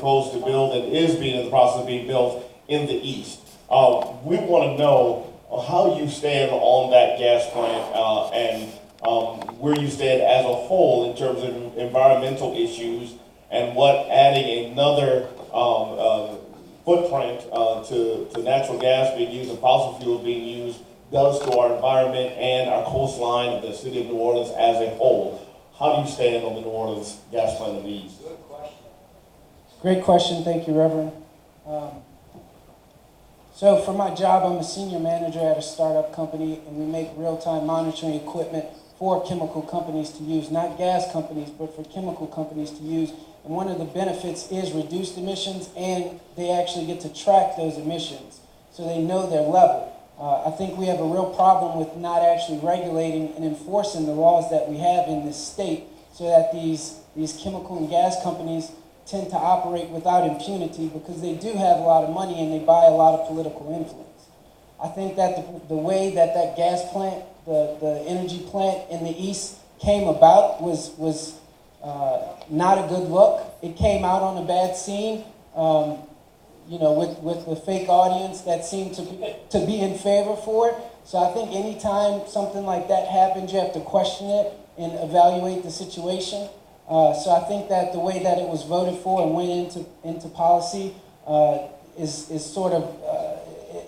proposed to build and is being in the process of being built in the east. We want to know how you stand on that gas plant and where you stand as a whole in terms of environmental issues and what adding another footprint to natural gas being used and fossil fuels being used does to our environment and our coastline of the city of New Orleans as a whole. How do you stand on the New Orleans gas plant in the east? Good question. Great question, thank you, Reverend. So for my job, I'm a senior manager at a startup company, and we make real-time monitoring equipment for chemical companies to use, not gas companies, but for chemical companies to use. And one of the benefits is reduced emissions, and they actually get to track those emissions, so they know their level. I think we have a real problem with not actually regulating and enforcing the laws that we have in this state, so that these chemical and gas companies tend to operate without impunity because they do have a lot of money and they buy a lot of political influence. I think that the way that that gas plant, the energy plant in the east came about was not a good look. It came out on a bad scene, you know, with the fake audience that seemed to be in favor for it. So I think anytime something like that happens, you have to question it and evaluate the situation. So I think that the way that it was voted for and went into policy is sort of,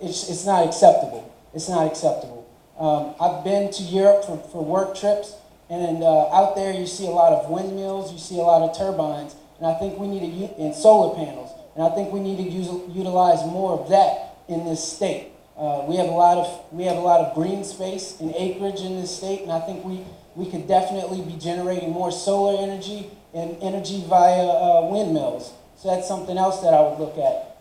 it's not acceptable. It's not acceptable. I've been to Europe for work trips, and out there you see a lot of windmills, you see a lot of turbines, and I think we need to, and solar panels, and I think we need to utilize more of that in this state. We have a lot of green space and acreage in this state, and I think we could definitely be generating more solar energy and energy via windmills. So that's something else that I would look at.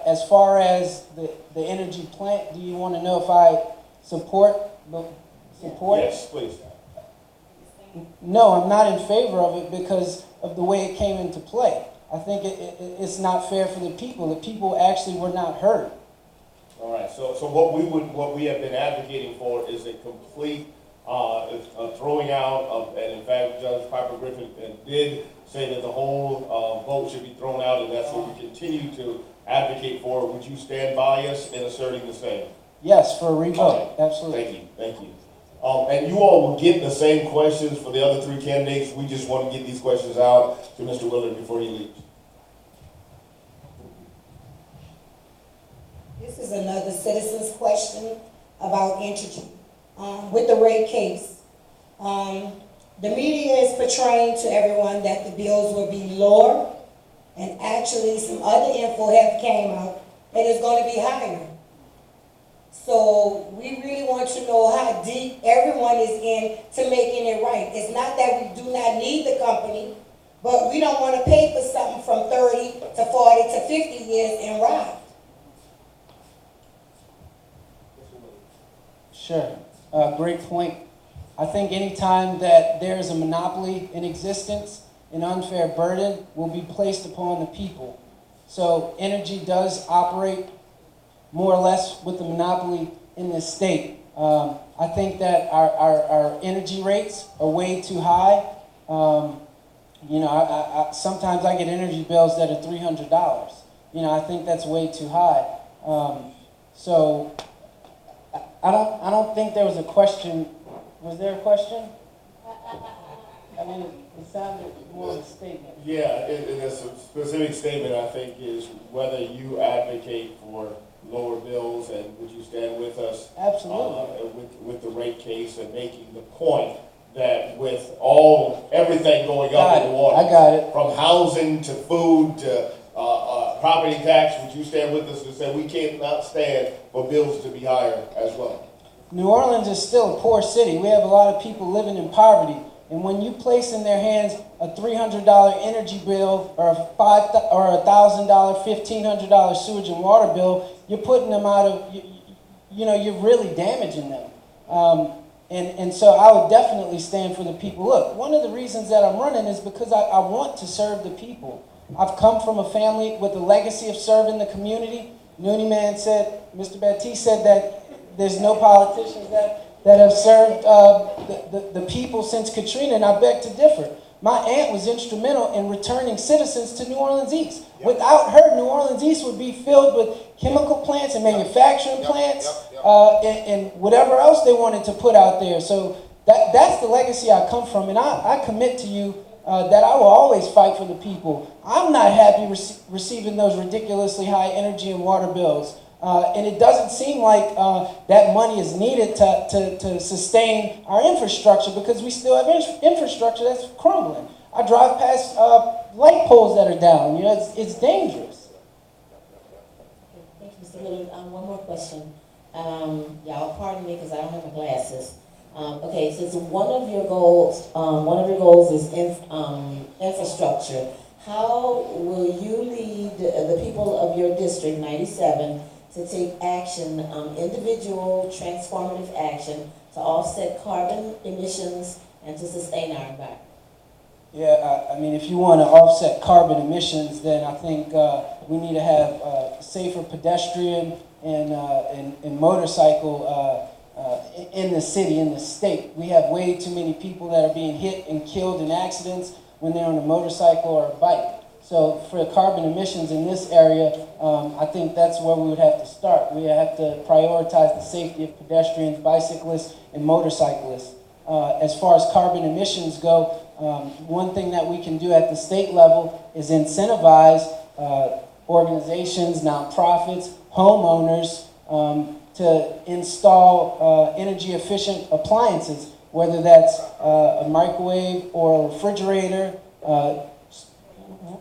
As far as the energy plant, do you want to know if I support? Yes, please. No, I'm not in favor of it because of the way it came into play. I think it's not fair for the people. The people actually were not heard. All right. So what we have been advocating for is a complete throwing out of, and in fact, Judge Piper Griffin did say that the whole vote should be thrown out, and that's what we continue to advocate for. Would you stand by us in asserting the same? Yes, for a revote. Okay. Absolutely. Thank you. And you all will get the same questions for the other three candidates. We just want to get these questions out to Mr. Willard before he leaves. This is another citizen's question about energy. With the rate case, the media is portraying to everyone that the bills will be lower, and actually some other info have came out that it's going to be higher. So we really want to know how deep everyone is in to making it right. It's not that we do not need the company, but we don't want to pay for something from 30 to 40 to 50 years and ride. Sure. Great point. I think anytime that there is a monopoly in existence, an unfair burden will be placed upon the people. So energy does operate more or less with the monopoly in this state. I think that our energy rates are way too high. You know, I sometimes I get energy bills that are $300. You know, I think that's way too high. So I don't think there was a question. Was there a question? I mean, it sounded more of a statement. Yeah, it's a specific statement, I think, is whether you advocate for lower bills, and would you stand with us? Absolutely. With the rate case, and making the point that with everything going up in the water, I got it. From housing to food to property tax, would you stand with us and say we cannot stand for bills to be higher as well? New Orleans is still a poor city. We have a lot of people living in poverty. And when you place in their hands a $300 energy bill or a $1,000, $1,500 sewage and water bill, you're putting them out of, you know, you're really damaging them. And so I would definitely stand for the people. Look, one of the reasons that I'm running is because I want to serve the people. I've come from a family with a legacy of serving the community. Noonie Man said, Mr. Batiste said that there's no politicians that have served the people since Katrina, and I beg to differ. my aunt was instrumental in returning citizens to New Orleans East. Without her, New Orleans East would be filled with chemical plants and manufacturing plants and whatever else they wanted to put out there. So that's the legacy I come from, and I commit to you that I will always fight for the people. I'm not happy receiving those ridiculously high energy and water bills. And it doesn't seem like that money is needed to sustain our infrastructure, because we still have infrastructure that's crumbling. I drive past light poles that are down. You know, it's dangerous. Thank you, Mr. Willard. One more question. Y'all pardon me because I don't have my glasses. Okay, since one of your goals is infrastructure, how will you lead the people of your district 97 to take action, individual transformative action to offset carbon emissions and to sustain our environment? Yeah, I mean, if you want to offset carbon emissions, then I think we need to have safer pedestrian and motorcycle in the city, in the state. We have way too many people that are being hit and killed in accidents when they're on a motorcycle or a bike. So for carbon emissions in this area, I think that's where we would have to start. We have to prioritize the safety of pedestrians, bicyclists, and motorcyclists. As far as carbon emissions go, one thing that we can do at the state level is incentivize organizations, nonprofits, homeowners to install energy efficient appliances, whether that's a microwave or a refrigerator,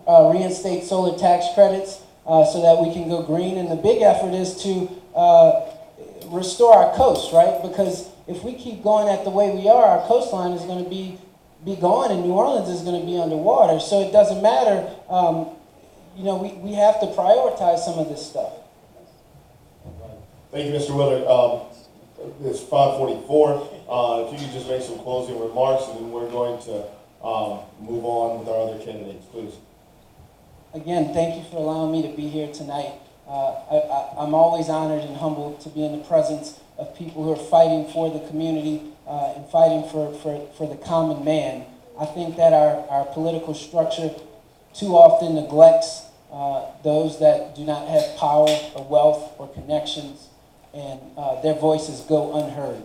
reinstate solar tax credits so that we can go green. And the big effort is to restore our coast, right? Because if we keep going at the way we are, our coastline is going to be gone and New Orleans is going to be underwater. So it doesn't matter. You know, we have to prioritize some of this stuff. Thank you, Mr. Willard. It's 5:44. If you could just make some closing remarks, and then we're going to move on with our other candidates, please. Again, thank you for allowing me to be here tonight. I'm always honored and humbled to be in the presence of people who are fighting for the community and fighting for the common man. I think that our political structure too often neglects those that do not have power or wealth or connections, and their voices go unheard.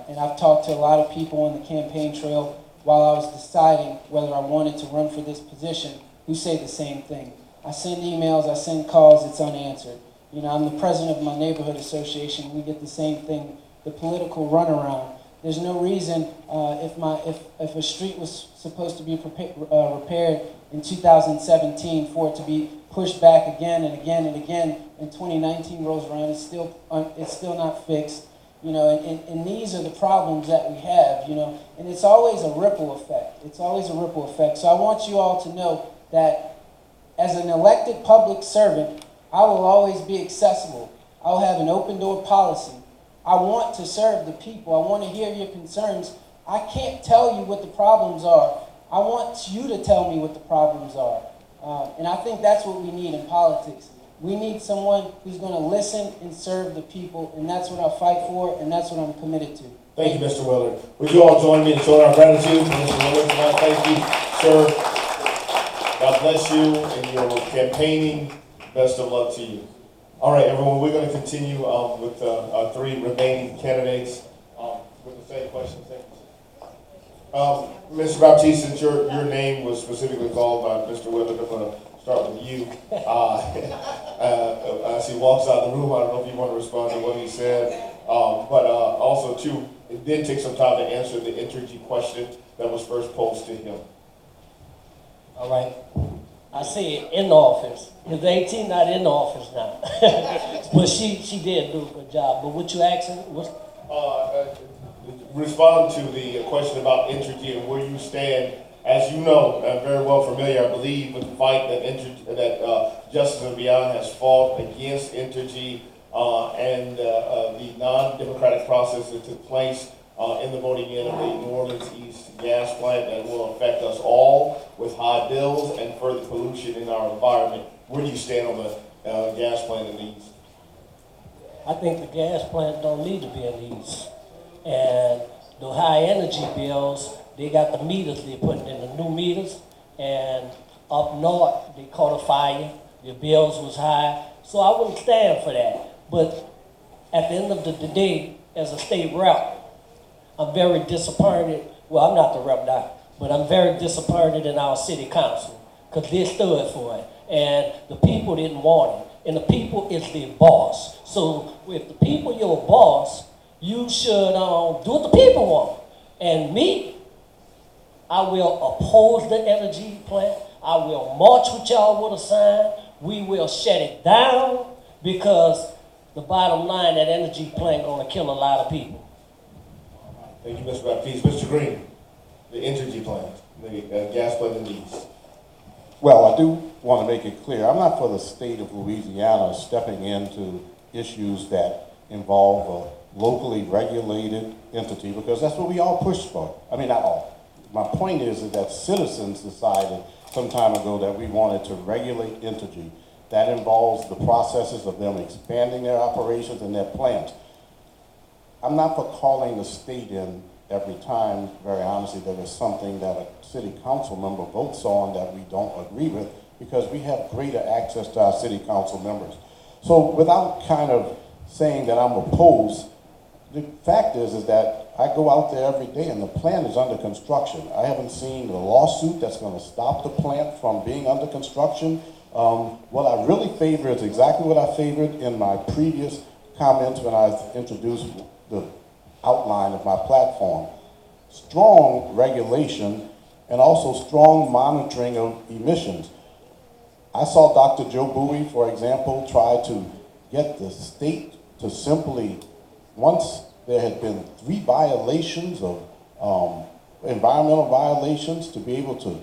And I've talked to a lot of people on the campaign trail while I was deciding whether I wanted to run for this position who say the same thing. I send emails, I send calls, it's unanswered. You know, I'm the president of my neighborhood association. We get the same thing, the political runaround. There's no reason if a street was supposed to be repaired in 2017 for it to be pushed back again and again and again. In 2019 rolls around, it's still not fixed. You know, and these are the problems that we have. You know, and it's always a ripple effect. It's always a ripple effect. So I want you all to know that as an elected public servant, I will always be accessible. I'll have an open door policy. I want to serve the people. I want to hear your concerns. I can't tell you what the problems are. I want you to tell me what the problems are. And I think that's what we need in politics. We need someone who's going to listen and serve the people, and that's what I fight for, and that's what I'm committed to. Thank you, Mr. Willard. Would you all join me in showing our gratitude for Mr. Willard tonight? Thank you, sir. God bless you in your campaigning. Best of luck to you. All right, everyone, we're going to continue with our three remaining candidates with the same question. Mr. Batiste, since your name was specifically called by Mr. Willard, I'm going to start with you. As he walks out of the room, I don't know if you want to respond to what he said, but also, too, it did take some time to answer the Entergy question that was first posed to him. All right. I see it in the office. His 18 not in the office now. But she did do a good job. But what you asking? Respond to the question about Entergy and where you stand. As you know, I'm very well familiar, I believe, with the fight that Justice Beyond has fought against Entergy and the non-democratic process that took place in the voting in of the New Orleans East gas plant that will affect us all with high bills and further pollution in our environment. Where do you stand on the gas plant in the East? I think the gas plant don't need to be in the East. And the high energy bills, They got the meters, they're putting in the new meters, and up north, they caught a fire, their bills was high, so I wouldn't stand for that. But at the end of the day, as a state rep, I'm very disappointed. Well, I'm not the rep now, but I'm very disappointed in our city council because they stood for it, and the people didn't want it, and the people is their boss. So if the people your boss, you should do what the people want. And me, I will oppose the energy plant. I will march with y'all with a sign. We will shut it down because the bottom line, that energy plant gonna kill a lot of people. Thank you, Mr. Batiste. Mr. Green, the energy plant, the gas plant in the east. Well, I do want to make it clear, I'm not for the state of Louisiana stepping into issues that involve a locally regulated entity, because that's what we all push for. I mean, not all. My point is that citizens decided some time ago that we wanted to regulate energy. That involves the processes of them expanding their operations and their plants. I'm not for calling the state in every time, very honestly, there is something that a city council member votes on that we don't agree with, because we have greater access to our city council members. So without kind of saying that I'm opposed, the fact is that I go out there every day and the plant is under construction. I haven't seen the lawsuit that's going to stop the plant from being under construction. What I really favor is exactly what I favored in my previous comments when I introduced the outline of my platform. Strong regulation and also strong monitoring of emissions. I saw Dr. Joe Bouie, for example, try to get the state to simply, once there had been 3 violations of environmental violations, to be able to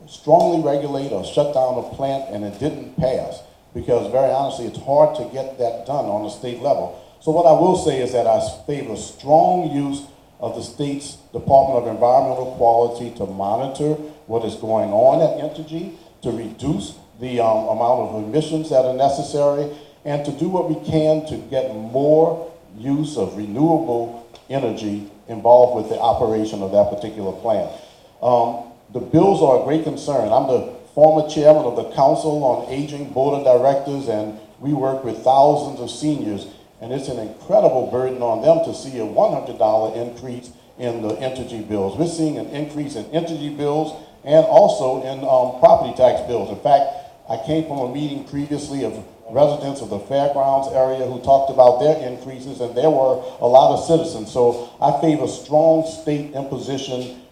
strongly regulate or shut down a plant, and it didn't pass. Because very honestly, it's hard to get that done on the state level. So what I will say is that I favor strong use of the state's Department of Environmental Quality to monitor what is going on at Entergy, to reduce the amount of emissions that are necessary, and to do what we can to get more use of renewable energy involved with the operation of that particular plant. The bills are a great concern. I'm the former chairman of the Council on Aging Board of Directors, and we work with thousands of seniors, and it's an incredible burden on them to see a $100 increase in the energy bills. We're seeing an increase in energy bills and also in property tax bills. In fact, I came from a meeting previously of residents of the fairgrounds area who talked about their increases, and there were a lot of citizens. So I favor strong state imposition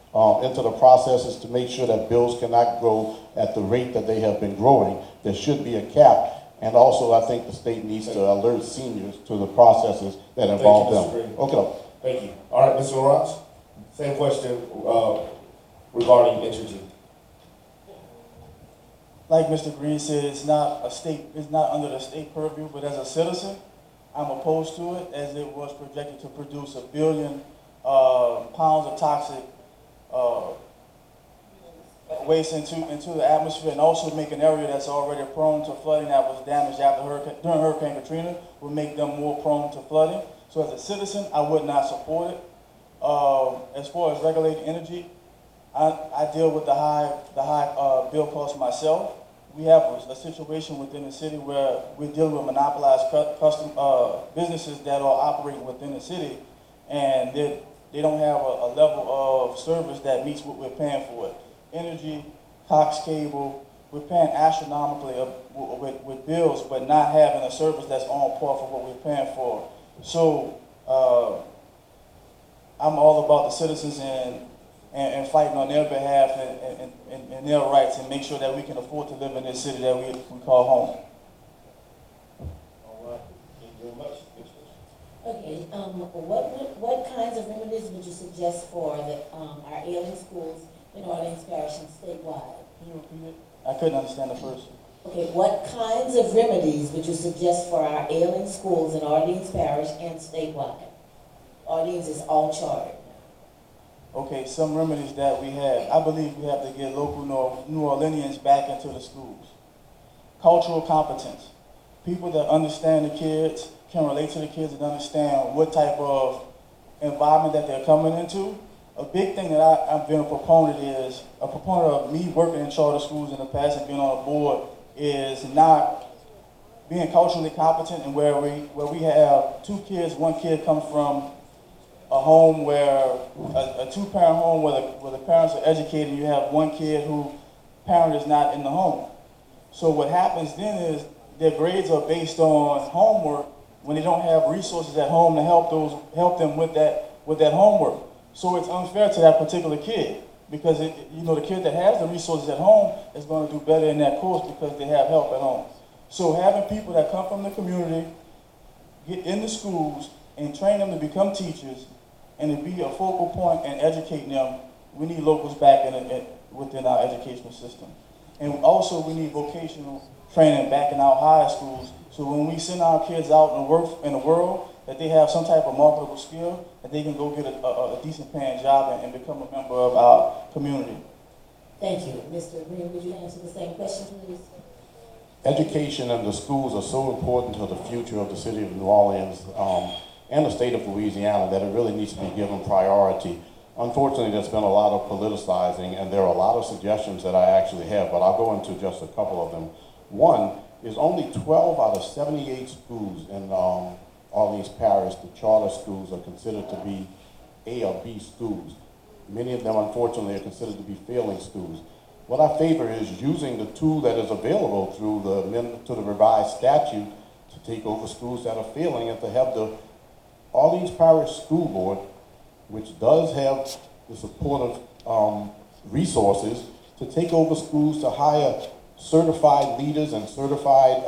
into the processes to make sure that bills cannot grow at the rate that they have been growing. There should be a cap. And also, I think the state needs to alert seniors to the processes that involve them. Okay. Thank you. All right, Mr. Laurent, same question regarding energy. Like Mr. Green said, it's not under the state purview, but as a citizen, I'm opposed to it, as it was projected to produce 1 billion pounds of toxic waste into the atmosphere, and also make an area that's already prone to flooding that was damaged during Hurricane Katrina, would make them more prone to flooding. So as a citizen, I would not support it. As far as regulated energy, I deal with the high bill cost myself. We have a situation within the city where we're dealing with monopolized businesses that are operating within the city, and they don't have a level of service that meets what we're paying for it. Energy, Cox Cable, we're paying astronomically with bills, but not having a service that's on par for what we're paying for. So I'm all about the citizens and fighting on their behalf and their rights, and make sure that we can afford to live in this city that we call home. All right. Thank you very much. Okay, what kinds of remedies would you suggest for our ailing schools in Orleans Parish and statewide? Can you repeat it? I couldn't understand the first. Okay, what kinds of remedies would you suggest for our ailing schools in Orleans Parish and statewide? Orleans is all chartered. Okay, some remedies that we have. I believe we have to get local New Orleanians back into the schools. Cultural competence. People that understand the kids, can relate to the kids, and understand what type of environment that they're coming into, A big thing that I've been a proponent of me working in charter schools in the past and being on a board is not being culturally competent, and where we have two kids, one kid comes from a home where a two-parent home where the parents are educated, and you have one kid who parent is not in the home. So what happens then is their grades are based on homework when they don't have resources at home to help them with that homework. So it's unfair to that particular kid, because the kid that has the resources at home is going to do better in that course because they have help at home. So having people that come from the community get into schools and train them to become teachers and to be a focal point and educating them, we need locals back within our educational system. And also we need vocational training back in our high schools, so when we send our kids out in the world, that they have some type of marketable skill, that they can go get a decent paying job and become a member of our community. Thank you. Mr. Green, would you answer the same question, please? Education and the schools are so important to the future of the city of New Orleans and the state of Louisiana that it really needs to be given priority. Unfortunately, there's been a lot of politicizing, and there are a lot of suggestions that I actually have, but I'll go into just a couple of them. One is only 12 out of 78 schools in Orleans Parish, the charter schools, are considered to be A or B schools. Many of them, unfortunately, are considered to be failing schools. What I favor is using the tool that is available through the revised statute to take over schools that are failing, and to have the Orleans Parish School Board, which does have the support of resources, to take over schools, to hire certified leaders and certified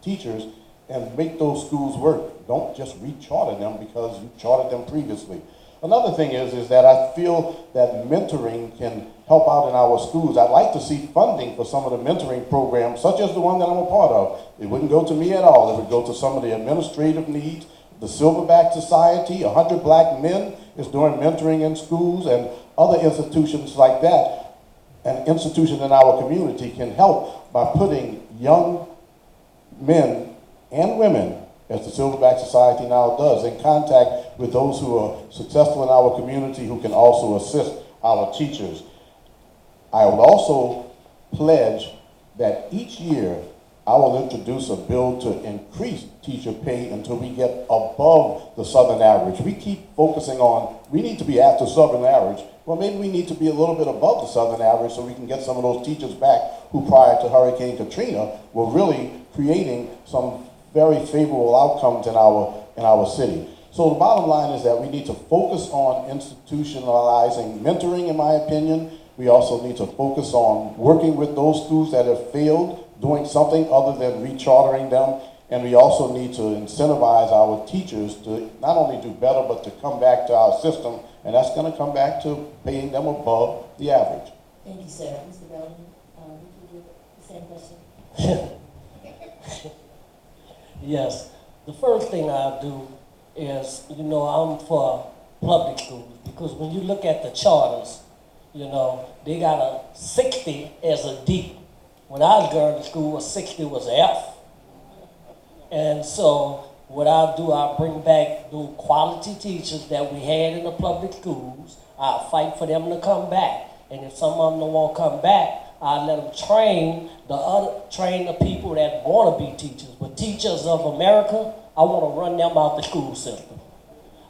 teachers and make those schools work. Don't just re-charter them because you chartered them previously. Another thing is that I feel that mentoring can help out in our schools. I'd like to see funding for some of the mentoring programs, such as the one that I'm a part of. It wouldn't go to me at all. It would go to some of the administrative needs. The Silverback Society, 100 Black Men, is doing mentoring in schools, and other institutions like that. An institution in our community can help by putting young men and women, as the Silverback Society now does, in contact with those who are successful in our community, who can also assist our teachers. I would also pledge that each year I will introduce a bill to increase teacher pay until we get above the Southern average. We keep focusing on, we need to be at the Southern average. Well, maybe we need to be a little bit above the Southern average so we can get some of those teachers back who prior to Hurricane Katrina were really creating some very favorable outcomes in our city. So the bottom line is that we need to focus on institutionalizing mentoring, in my opinion. We also need to focus on working with those schools that have failed, doing something other than rechartering them. And we also need to incentivize our teachers to not only do better, but to come back to our system. And that's going to come back to paying them above the average. Thank you, sir. Mr. Belden, would you do the same question? Yes. The first thing I'll do is, I'm for public schools, because when you look at the charters, they got a 60 as a D. When I was going to school, a 60 was an F. And so what I'll do, I'll bring back the quality teachers that we had in the public schools. I'll fight for them to come back. And if some of them don't want to come back, I'll let them train the people that want to be teachers. But teachers of America, I want to run them out the school system.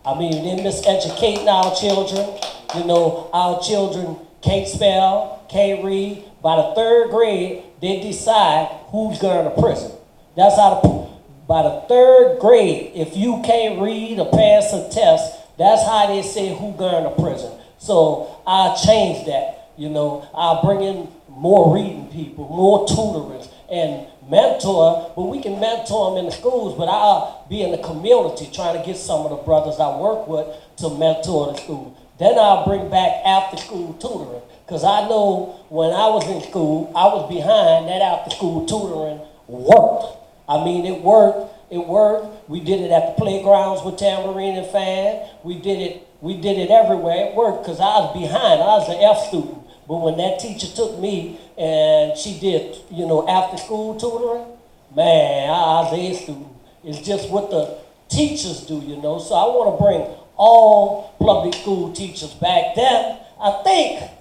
I mean, they're miseducating our children. Our children can't spell, can't read. By the third grade, they decide who's going to prison. That's how by the third grade, if you can't read or pass a test, that's how they say who's going to prison. So I'll change that. I'll bring in more reading people, more tutors, and mentor, but we can mentor them in the schools, but I'll be in the community trying to get some of the brothers I work with to mentor the school. Then I'll bring back after-school tutoring, because I know when I was in school, I was behind. That after-school tutoring worked. I mean, it worked. We did it at the playgrounds with tambourine and fan. We did it everywhere. It worked because I was behind. I was an F student. But when that teacher took me and she did, after-school tutoring, man, I was a student. It's just what the teachers do, So I want to bring all public school teachers back then, I think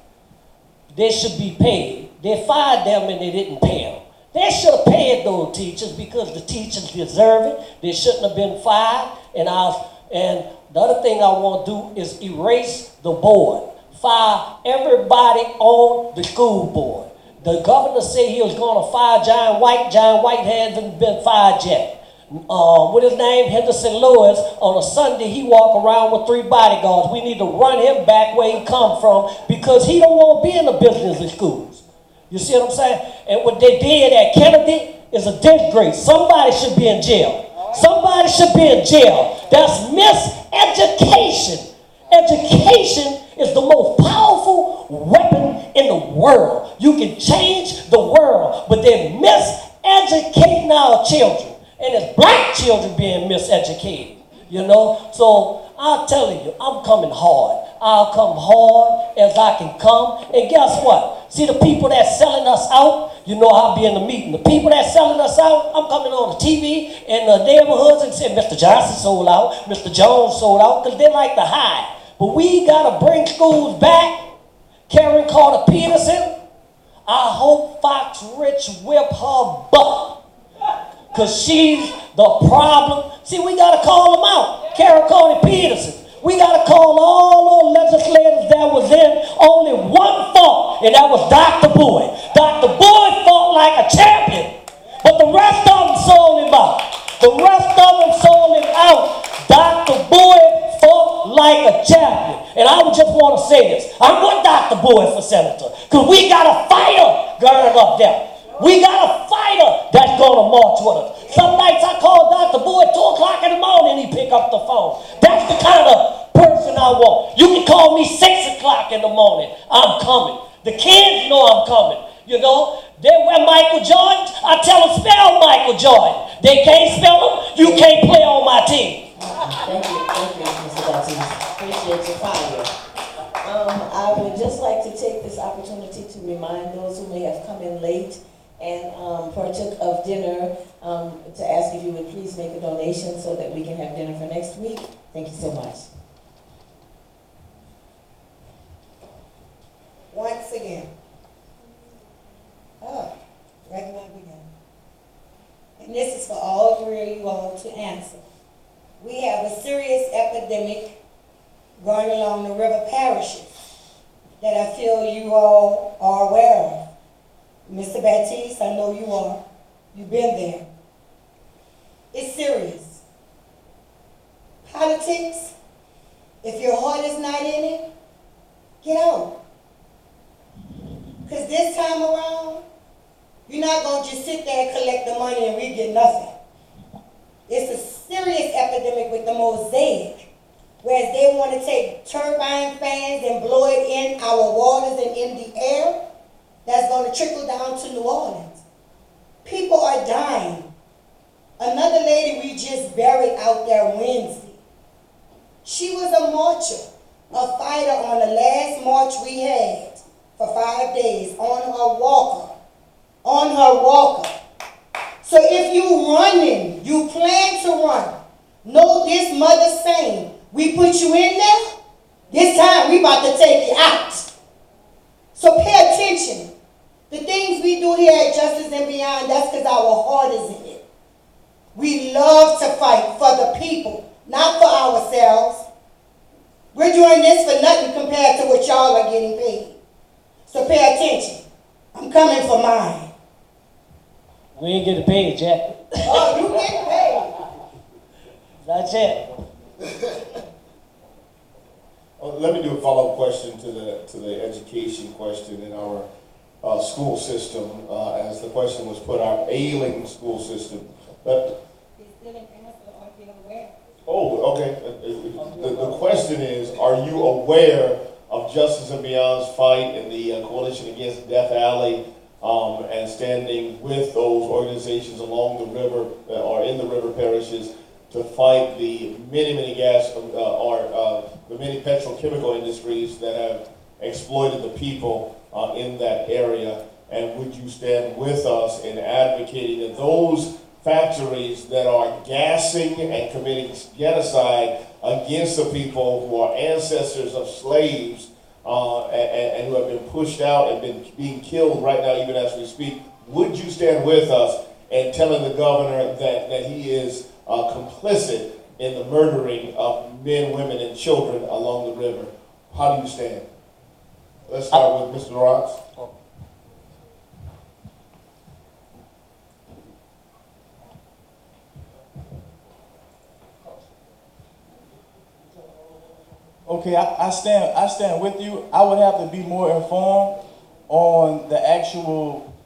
they should be paid. They fired them and they didn't pay them. They should have paid those teachers because the teachers deserve it. They shouldn't have been fired. And the other thing I want to do is erase the board. Fire everybody on the school board. The governor said he was going to fire John White. John White hasn't been fired yet. What his name, Henderson Lewis, on a Sunday he walk around with 3 bodyguards. We need to run him back where he come from because he don't want to be in the business of schools. You see what I'm saying? And what they did at Kennedy is a disgrace. Somebody should be in jail. Somebody should be in jail. That's miseducation. Education is the most powerful weapon in the world. You can change the world, but they're miseducating our children. And it's black children being miseducated, you know? So I'm telling you, I'm coming hard. I'll come hard as I can come. And guess what? See the people that's selling us out? You know, I'll be in the meeting. The people that's selling us out, I'm coming on the TV in the neighborhoods and saying, Mr. Johnson sold out, Mr. Jones sold out, because they like to hide. But we got to bring schools back. Karen Carter Peterson, I hope Fox Rich whip her butt. Because she's the problem. See, we got to call them out. Karen Carter Peterson. We got to call all those legislators that was in only one fault, and that was Dr. Bouie. Dr. Bouie fought like a champion, but the rest of them sold him out. The rest of them sold him out. Dr. Bouie fought like a champion. And I would just want to say this. I'm with Dr. Bouie for senator, because we got a fighter girl up there. We got a fighter that's going to march with us. Some nights I call Dr. Bouie at 2 o'clock in the morning, he pick up the phone. That's the kind of person I want. You can call me 6 o'clock in the morning. I'm coming. The kids know I'm coming. You know, they wear Michael Jordans. I tell them, spell Michael Jordan. They can't spell them. You can't play on my team. Thank you, Mr. Batiste. Appreciate your fire. I would just like to take this opportunity to remind those who may have come in late and partook of dinner, to ask if you would please make a donation so that we can have dinner for next week. Thank you so much. Once again. Right now we go. And this is for all 3 of you all to answer. We have a serious epidemic going along the river parishes that I feel you all are aware of. Mr. Batiste, I know you are. You've been there. It's serious. Politics, if your heart is not in it, get out. Because this time around, you're not going to just sit there and collect the money and we get nothing. It's a serious epidemic with the mosaic, whereas they want to take turbine fans and blow it in our waters and in the air. That's going to trickle down to New Orleans. People are dying. Another lady we just buried out there Wednesday. She was a marcher, a fighter on the last march we had for 5 days on her walker. On her walker. So if you running, you plan to run, know this mother saying, we put you in there, this time we about to take you out. So pay attention. The things we do here at Justice and Beyond, that's because our heart is in it. We love to fight for the people, not for ourselves. We're doing this for nothing compared to what y'all are getting paid. So pay attention. I'm coming for mine. We ain't getting paid, Jack. Oh, you getting paid. That's it. Let me do a follow-up question to the education question in our school system, as the question was put, our ailing school system. But, oh, okay. The question is, are you aware of Justice and Beyond's fight in the Coalition Against Death Alley, and standing with those organizations along the river or in the river parishes to fight the many gas the many petrochemical industries that have exploited the people in that area? And would you stand with us in advocating that those factories that are gassing and committing genocide against the people who are ancestors of slaves and who have been pushed out and being killed right now, even as we speak. Would you stand with us in telling the governor that he is complicit in the murdering of men, women, and children along the river? How do you stand? Let's start with Mr. Laurent. Okay, I stand with you. I would have to be more informed on the actual,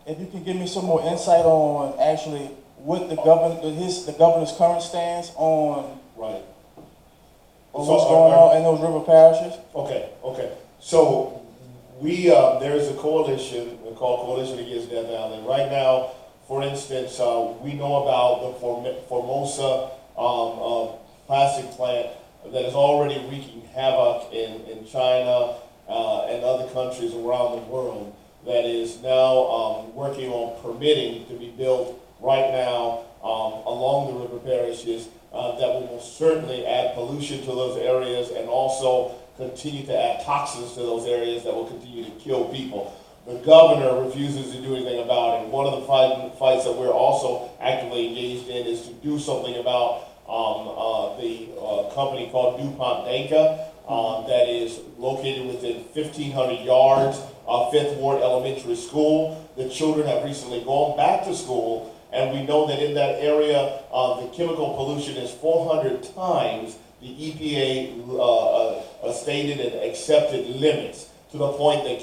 if you can give me some more insight on actually what the governor's current stance on Right. what's going on in those river parishes. Okay. So there's a coalition called Coalition Against Death Valley. Right now, for instance, we know about the Formosa plastic plant that is already wreaking havoc in China and other countries around the world, that is now working on permitting to be built right now along the river parishes that will most certainly add pollution to those areas and also continue to add toxins to those areas that will continue to kill people. The governor refuses to do anything about it. One of the fights that we're also actively engaged in is to do something about the company called DuPont Danka that is located within 1,500 yards of Fifth Ward Elementary School. The children have recently gone back to school, and we know that in that area, the chemical pollution is 400 times the EPA stated and accepted limits, to the point that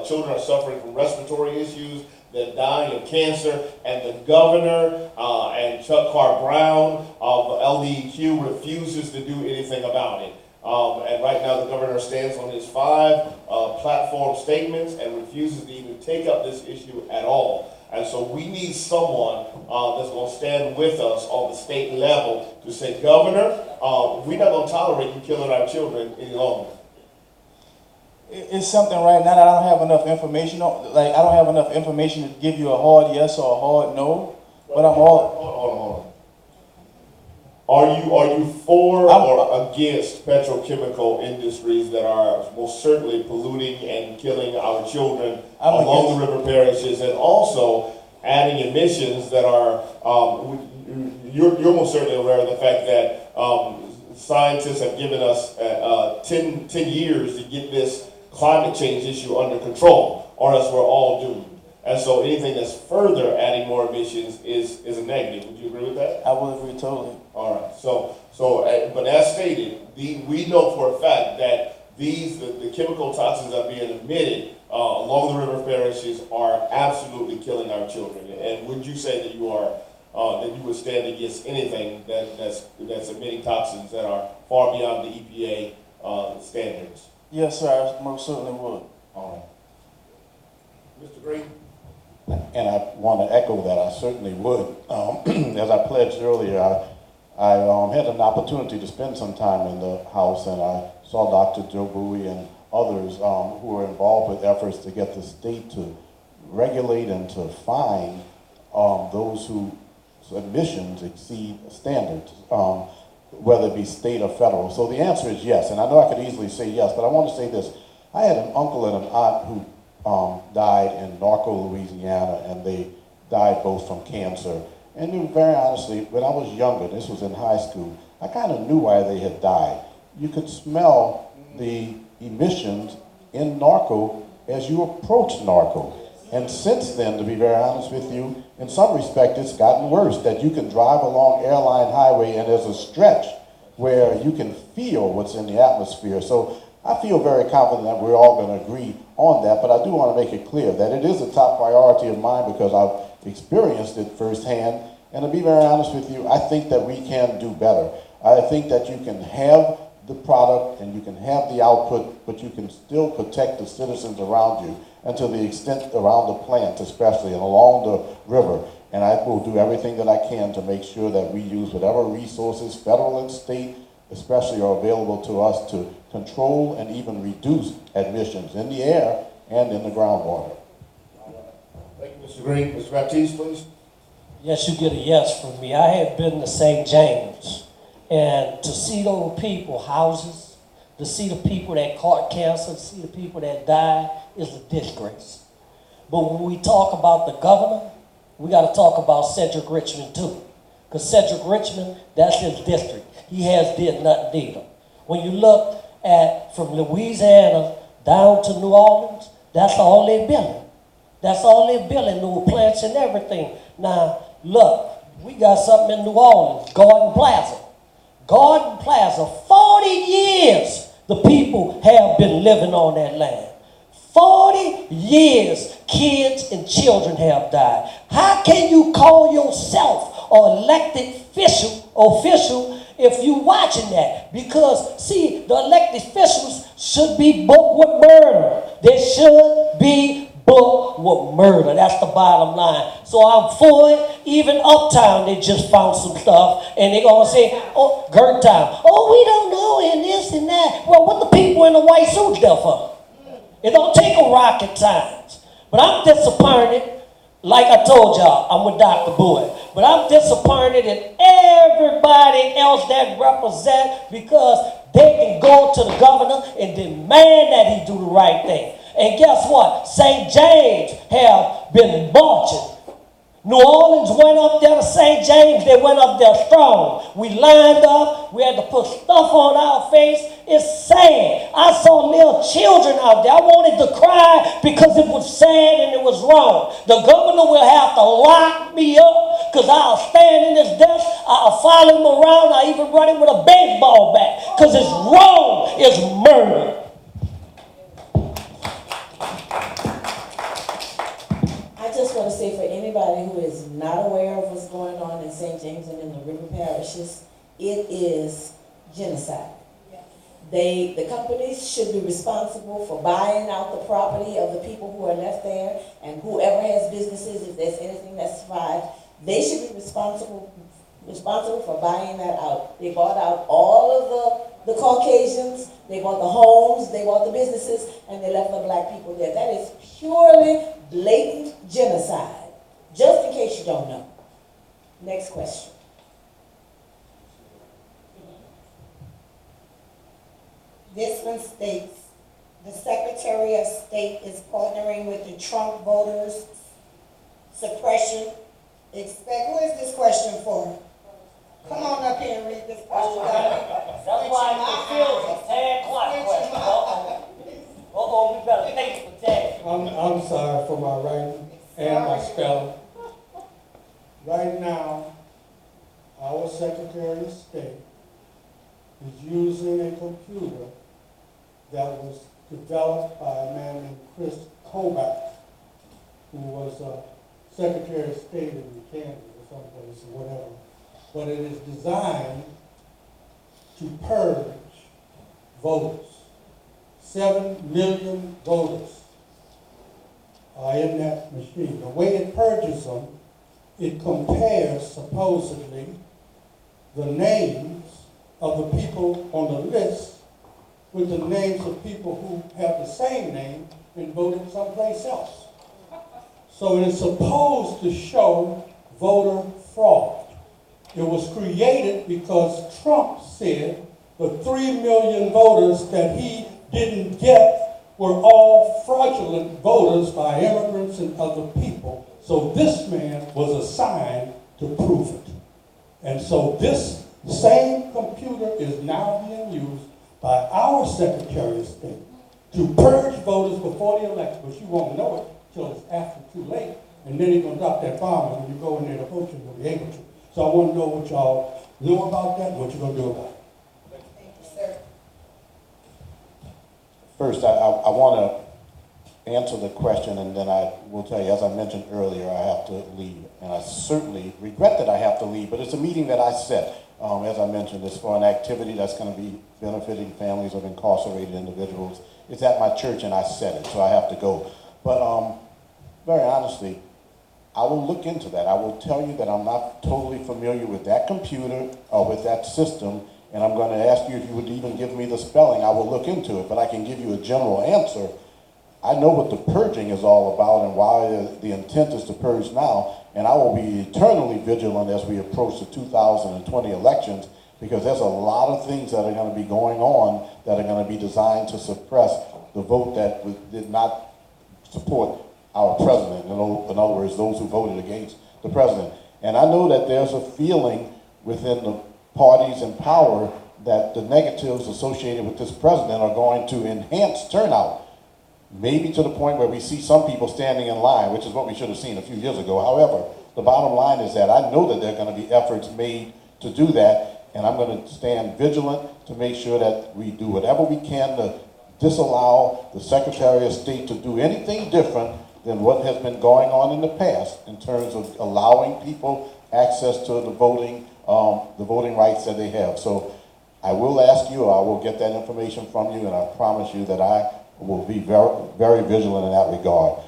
children are suffering from respiratory issues, they're dying of cancer, and the governor and Chuck Brown of LDEQ refuses to do anything about it. And right now the governor stands on his 5 platform statements and refuses to even take up this issue at all. And so we need someone that's going to stand with us on the state level to say, Governor, we're not going to tolerate you killing our children any longer. It's something right now that I don't have enough information on. Like, I don't have enough information to give you a hard yes or a hard no. But I'm all. Hold on. Are you for or against petrochemical industries that are most certainly polluting and killing our children along the river parishes, and also adding emissions that are? You're most certainly aware of the fact that scientists have given us 10 years to get this climate change issue under control, or else we're all doomed. And so anything that's further adding more emissions is a negative. Would you agree with that? I would agree totally. All right. But as stated, we know for a fact that the chemical toxins that are being emitted along the river parishes are absolutely killing our children. And would you say that you would stand against anything that's emitting toxins that are far beyond the EPA standards? Yes, sir. I most certainly would. All right. Mr. Green? And I want to echo that. I certainly would. As I pledged earlier, I had an opportunity to spend some time in the House, and I saw Dr. Joe Bouie and others who were involved with efforts to get the state to regulate and to fine those whose emissions exceed standards, whether it be state or federal. So the answer is yes, and I know I could easily say yes, but I want to say this. I had an uncle and an aunt who died in Norco, Louisiana, and they died both from cancer. And very honestly, when I was younger, this was in high school, I kind of knew why they had died. You could smell the emissions in Norco as you approached Norco. And since then, to be very honest with you, in some respect, it's gotten worse, that you can drive along Airline Highway and there's a stretch where you can feel what's in the atmosphere. So I feel very confident that we're all going to agree on that, but I do want to make it clear that it is a top priority of mine because I've experienced it firsthand. And to be very honest with you, I think that we can do better. I think that you can have the product and you can have the output, but you can still protect the citizens around you, and to the extent around the plant especially and along the river. And I will do everything that I can to make sure that we use whatever resources, federal and state especially, are available to us to control and even reduce emissions in the air and in the groundwater. Thank you, Mr. Green. Mr. Batiste, please. Yes, you get a yes from me. I had been to St. James, and to see those people, houses, to see the people that caught cancer, to see the people that died is a disgrace. But when we talk about the governor, we got to talk about Cedric Richmond too. Because Cedric Richmond, that's his district. He has did nothing either. When you look at from Louisiana down to New Orleans, that's all they're building. That's all they're building, new plants and everything. Now, look, we got something in New Orleans, Garden Plaza. Garden Plaza, 40 years the people have been living on that land. 40 years, kids and children have died. How can you call yourself an elected official if you watching that? Because, see, the elected officials should be booked with murder. They should be booked with murder. That's the bottom line. So I'm for it. Even Uptown, they just found some stuff, and they're going to say, oh, Gertown, oh, we don't know, and this and that. Well, what the people in the white suits there for? It don't take a rocket science. But I'm disappointed. Like I told y'all, I'm with Dr. Bouie. But I'm disappointed in everybody else that represent, because they can go to the governor and demand that he do the right thing. And guess what? St. James have been marching. New Orleans went up there to St. James. They went up there strong. We lined up. We had to put stuff on our face. It's sad. I saw little children out there. I wanted to cry because it was sad and it was wrong. The governor will have to lock me up, because I'll stand in his desk. I'll follow him around. I even run him with a baseball bat, because it's wrong. It's murder. I just want to say, for anybody who is not aware of what's going on in St. James and in the river parishes, it is genocide. The companies should be responsible for buying out the property of the people who are left there, and whoever has businesses, if there's anything that survived, they should be responsible for buying that out. They bought out all of the Caucasians, they bought the homes, they bought the businesses, and they left the black people there. That is purely blatant genocide, just in case you don't know. Next question. This one states, the Secretary of State is partnering with the Trump voters suppression. Who is this question for? Come on up here and read this question. That's why it feels a tag clock question. Uh-oh, we better pay for tag. I'm sorry for my writing and my spelling. Right now, our Secretary of State is using a computer that was developed by a man named Chris Kobach, who was Secretary of State in Kansas or someplace or whatever. But it is designed to purge voters. 7 million voters are in that machine. The way it purges them, it compares supposedly the names of the people on the list with the names of people who have the same name and voted someplace else. So it is supposed to show voter fraud. It was created because Trump said the 3 million voters that he didn't get were all fraudulent voters by immigrants and other people. So this man was assigned to prove it. And so this same computer is now being used by our Secretary of State to purge voters before the election, but you won't know it till it's after too late, and then he's going to drop that bomb, and when you go in there to vote, you'll be able to. So I want to know what y'all know about that and what you're going to do about it. Thank you, sir. First, I want to answer the question, and then I will tell you, as I mentioned earlier, I have to leave. And I certainly regret that I have to leave, but it's a meeting that I set. As I mentioned, it's for an activity that's going to be benefiting families of incarcerated individuals. It's at my church, and I set it, so I have to go. But very honestly, I will look into that. I will tell you that I'm not totally familiar with that computer or with that system, and I'm going to ask you if you would even give me the spelling. I will look into it, but I can give you a general answer. I know what the purging is all about and why the intent is to purge now, And I will be eternally vigilant as we approach the 2020 elections, because there's a lot of things that are going to be going on that are going to be designed to suppress the vote that did not support our president. In other words, those who voted against the president. And I know that there's a feeling within the parties in power that the negatives associated with this president are going to enhance turnout. Maybe to the point where we see some people standing in line, which is what we should have seen a few years ago. However, the bottom line is that I know that there are going to be efforts made to do that, and I'm going to stand vigilant to make sure that we do whatever we can to disallow the Secretary of State to do anything different than what has been going on in the past in terms of allowing people access to the voting rights that they have. So I will ask you, I will get that information from you, and I promise you that I will be very, very vigilant in that regard.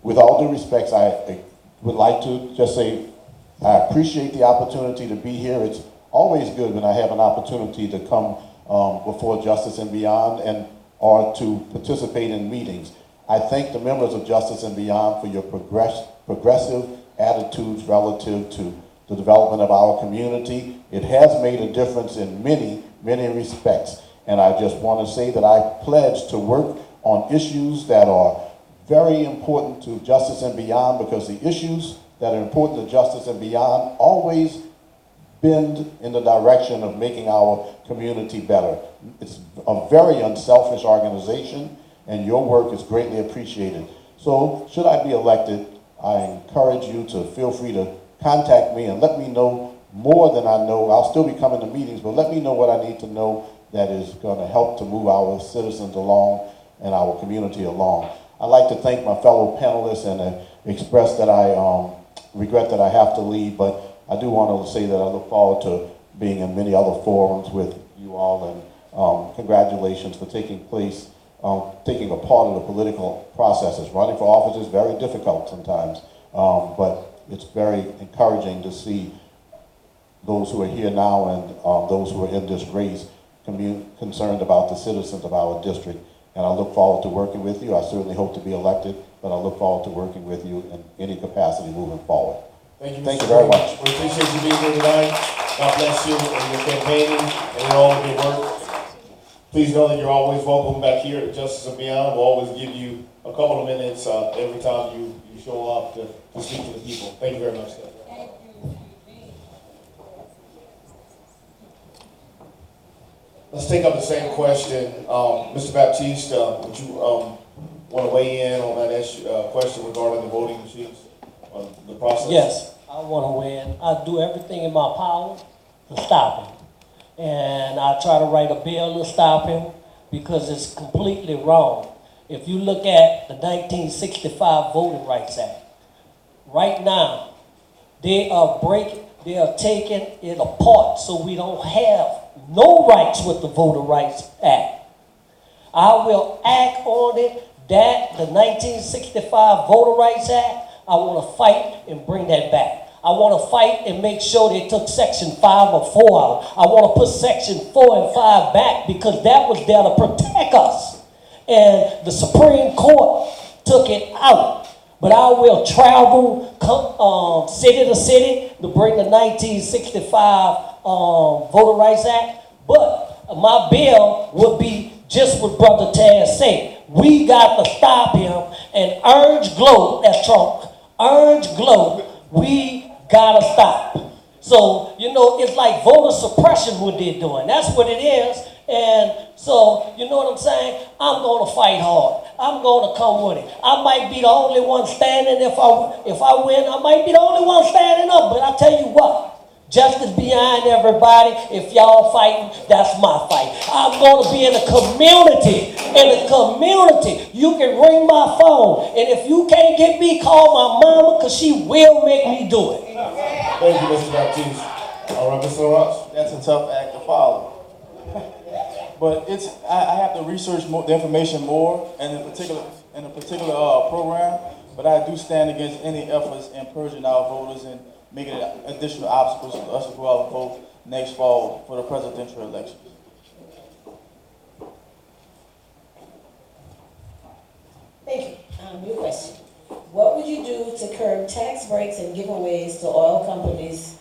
With all due respects, I would like to just say I appreciate the opportunity to be here. It's always good when I have an opportunity to come before Justice and Beyond and or to participate in meetings. I thank the members of Justice and Beyond for your progressive attitudes relative to the development of our community. It has made a difference in many, many respects. And I just want to say that I pledge to work on issues that are very important to Justice and Beyond, because the issues that are important to Justice and Beyond always bend in the direction of making our community better. It's a very unselfish organization, and your work is greatly appreciated. So, should I be elected, I encourage you to feel free to contact me and let me know more than I know. I'll still be coming to meetings, but let me know what I need to know that is going to help to move our citizens along and our community along. I'd like to thank my fellow panelists and express that I regret that I have to leave, but I do want to say that I look forward to being in many other forums with you all, and congratulations for taking a part of the political processes. Running for office is very difficult sometimes, but it's very encouraging to see those who are here now and those who are in this race concerned about the citizens of our district. And I look forward to working with you. I certainly hope to be elected, but I look forward to working with you in any capacity moving forward. Thank you, Thank you Mr. very Green. much. We appreciate you being here tonight. God bless you and your campaigning and in all of your work. Please know that you're always welcome back here at Justice and Beyond. We'll always give you a couple of minutes every time you show up to speak to the people. Thank you very much, sir. Let's take up the same question. Mr. Batiste, would you want to weigh in on that issue, question regarding the voting machines, on the process? Yes, I want to weigh in. I do everything in my power to stop him. And I try to write a bill to stop him because it's completely wrong. If you look at the 1965 Voting Rights Act, right now, they are taking it apart so we don't have no rights with the Voting Rights Act. I will act on it that the 1965 Voting Rights Act, I want to fight and bring that back. I want to fight and make sure they took Section 5 or 4 out. I want to put Section 4 and 5 back because that was there to protect us. And the Supreme Court took it out. But I will travel city to city to bring the 1965 Voting Rights Act. But my bill would be just what Brother Taz said. We got to stop him and urge Glow, that's Trump, urge Glow, we gotta stop. So, you know, it's like voter suppression what they're doing. That's what it is. And so, you know what I'm saying? I'm gonna fight hard. I'm gonna come with it. I might be the only one standing. If I win, I might be the only one standing up. But I tell you what, justice behind everybody. If y'all fighting, that's my fight. I'm gonna be in the community. In the community, you can ring my phone, and if you can't get me, call my mama, because she will make me do it. Thank you, Mr. Batiste. All right, Mr. Laurent. That's a tough act to follow. But I have to research the information more in a particular program. But I do stand against any efforts in purging our voters and making it additional obstacles for us to go out and vote next fall for the presidential elections. Thank you. New question. what would you do to curb tax breaks and giveaways to oil companies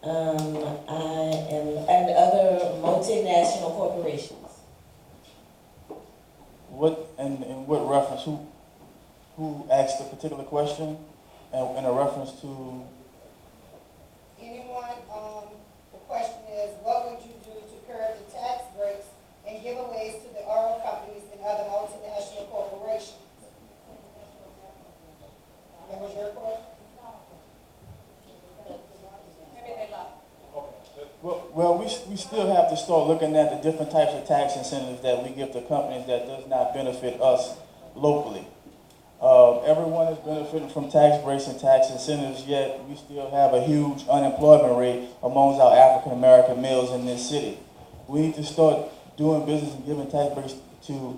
and other multinational corporations? What, and in what reference, who asked the particular question? And in a reference to, Anyone, the question is, what would you do to curb the tax breaks and giveaways to the oil companies and other multinational corporations? That was your question? well, we still have to start looking at the different types of tax incentives that we give to companies that does not benefit us locally. Everyone is benefiting from tax breaks and tax incentives, yet we still have a huge unemployment rate amongst our African American males in this city. We need to start doing business and giving tax breaks to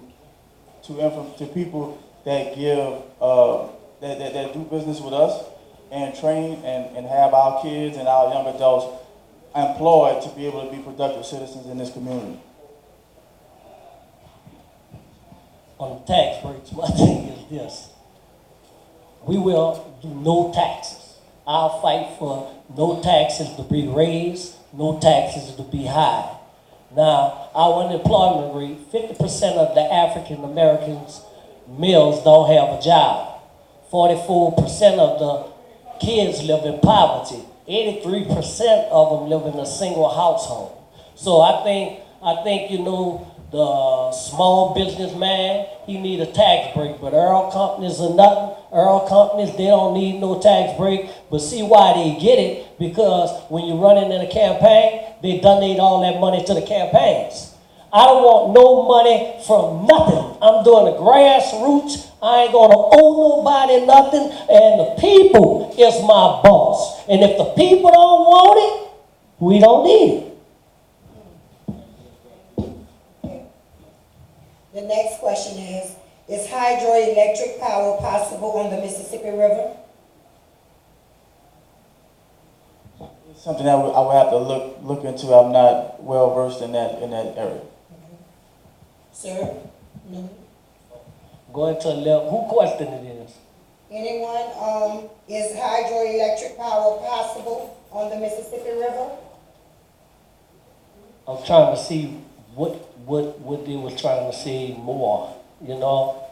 people that give that do business with us and train and have our kids and our young adults employed to be able to be productive citizens in this community. On tax breaks, my thing is this. We will do no taxes. I'll fight for no taxes to be raised, no taxes to be high. Now, our unemployment rate, 50% of the African Americans males don't have a job. 44% of the kids live in poverty. 83% of them live in a single household. So I think you know, the small businessman, he need a tax break, but oil companies are nothing. Oil companies, they don't need no tax break, but see why they get it, because when you're running in a campaign, they donate all that money to the campaigns. I don't want no money from nothing. I'm doing the grassroots. I ain't gonna owe nobody nothing, and the people is my boss. And if the people don't want it, we don't need it. The next question is hydroelectric power possible on the Mississippi River? It's something that I would have to look into. I'm not well versed in that area. Sir? No? Go into a level. Who question it is? Anyone, is hydroelectric power possible on the Mississippi River? I'm trying to see what they was trying to say more, you know?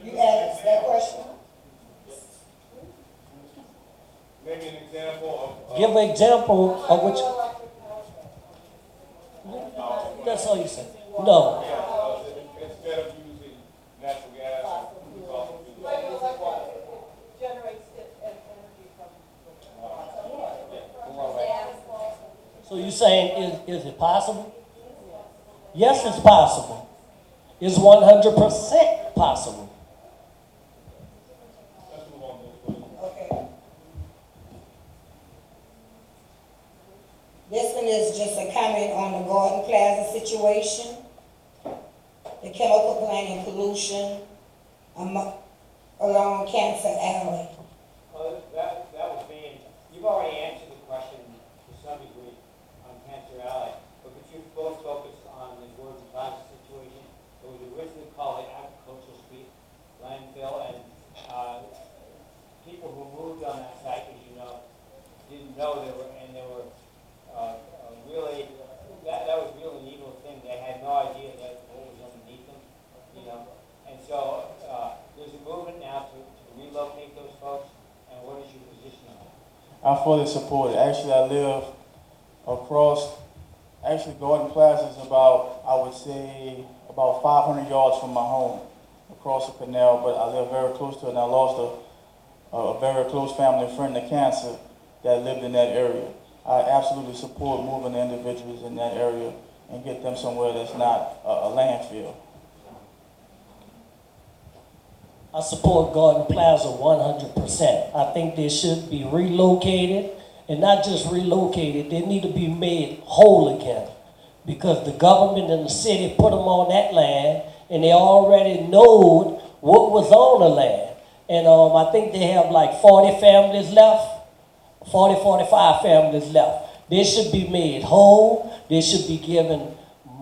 You asked that question? Maybe an example of. Give an example of which. That's all you said. No. Instead of using natural gas, we also use. So you saying, is it possible? Yes, it's possible. It's 100% possible. Okay. This one is just a comment on the Garden Plaza situation, the chemical plant and pollution along Cancer Alley. That was me. You've already answered the question to some degree on Cancer Alley, but could you both focus on the Gordon Plaza situation? It was originally called the Agricultural Street landfill, and people who moved on that site, as you know, didn't know there were really, that was really an evil thing. They had no idea that what was underneath them, you know. And so there's a movement now to relocate those folks. And what is your position on that? I fully support it. Actually, I live across, Garden Plaza is about, I would say, about 500 yards from my home, across the canal, but I live very close to it, and I lost a very close family friend to cancer that lived in that area. I absolutely support moving the individuals in that area and get them somewhere that's not a landfill. I support Garden Plaza 100%. I think they should be relocated, and not just relocated, they need to be made whole again, because the government and the city put them on that land, and they already know what was on the land. And I think they have like 40 families left, 45 families left. They should be made whole. They should be given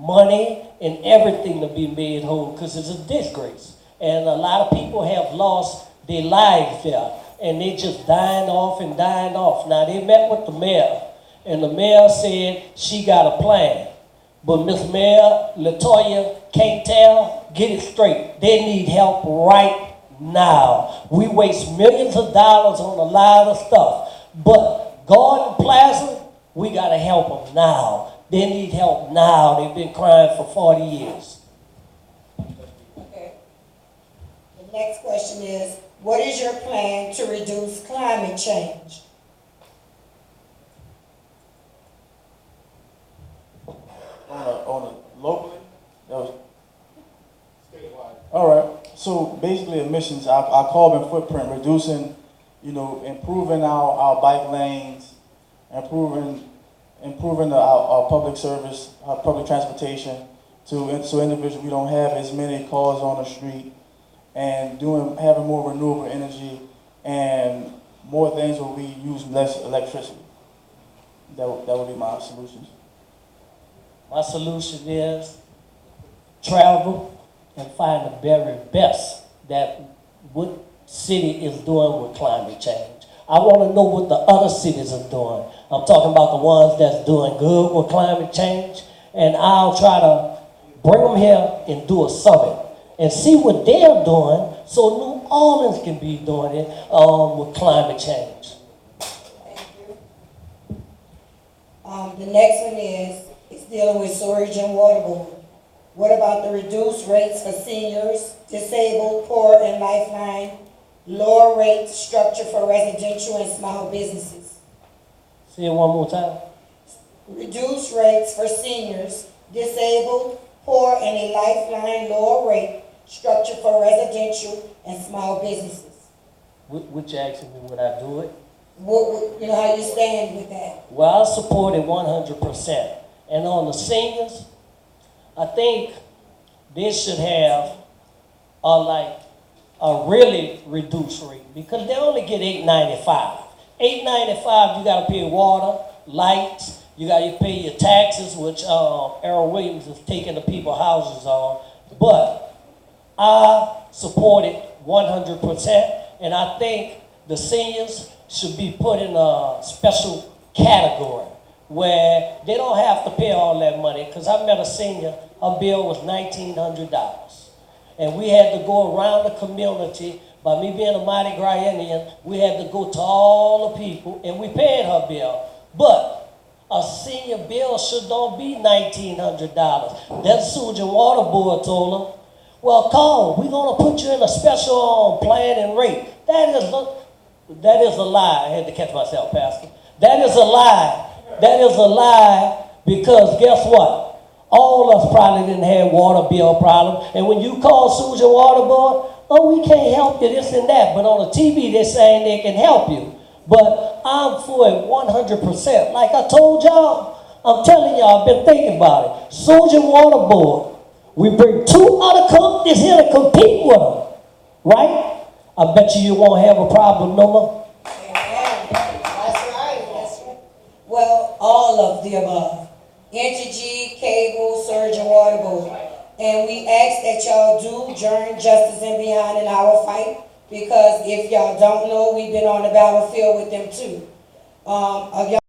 money and everything to be made whole, because it's a disgrace. And a lot of people have lost their lives there, and they just dying off and dying off. Now, they met with the mayor, and the mayor said she got a plan. But Miss Mayor Latoya can't tell, get it straight. They need help right now. We waste millions of dollars on a lot of stuff. But Garden Plaza, we got to help them now. They need help now. They've been crying for 40 years. Okay. The next question is, what is your plan to reduce climate change? On a locally, that was statewide. All right. So basically, emissions, our carbon footprint, reducing, improving our bike lanes, improving our public service, our public transportation, so individually we don't have as many cars on the street, and having more renewable energy and more things where we use less electricity. That would be my solutions. My solution is travel and find the very best that what city is doing with climate change. I want to know what the other cities are doing. I'm talking about the ones that's doing good with climate change, and I'll try to bring them here and do a summit and see what they're doing so New Orleans can be doing it with climate change. Thank you. The next one is, it's dealing with sewage and water board. What about the reduced rates for seniors, disabled, poor, and lifeline, lower rate structure for residential and small businesses? Say it one more time. Reduced rates for seniors, disabled, poor, and a lifeline lower rate structure for residential and small businesses. Which asking me would I do it? How you stand with that? Well, I support it 100%. And on the seniors, I think they should have a really reduced rate, because they only get $8.95. $8.95, you got to pay water, lights, you got to pay your taxes, which Errol Williams is taking the people's houses on. But I support it 100%, and I think the seniors should be put in a special category where they don't have to pay all that money. Because I met a senior, her bill was $1,900. And we had to go around the community. By me being a Mardi Gras Indian, we had to go to all the people, and we paid her bill. But a senior bill should don't be $1,900. That Sewage and Water Board told them, well, call, we're going to put you in a special plan and rate. That is a lie. I had to catch myself, Pastor. That is a lie. That is a lie, because guess what? All of us probably didn't have water bill problem. And when you call Sewage and Water Board, oh, we can't help you, this and that. But on the TV, they're saying they can help you. But I'm for it 100%. Like I told y'all, I'm telling y'all, I've been thinking about it. Sewage and Water Board, we bring 2 other companies here to compete with them, right? I bet you won't have a problem no more. That's right. Well, all of the above. Entergy, cable, surge, and water board. And we ask that y'all do join Justice and Beyond in our fight, because if y'all don't know, we've been on the battlefield with them too.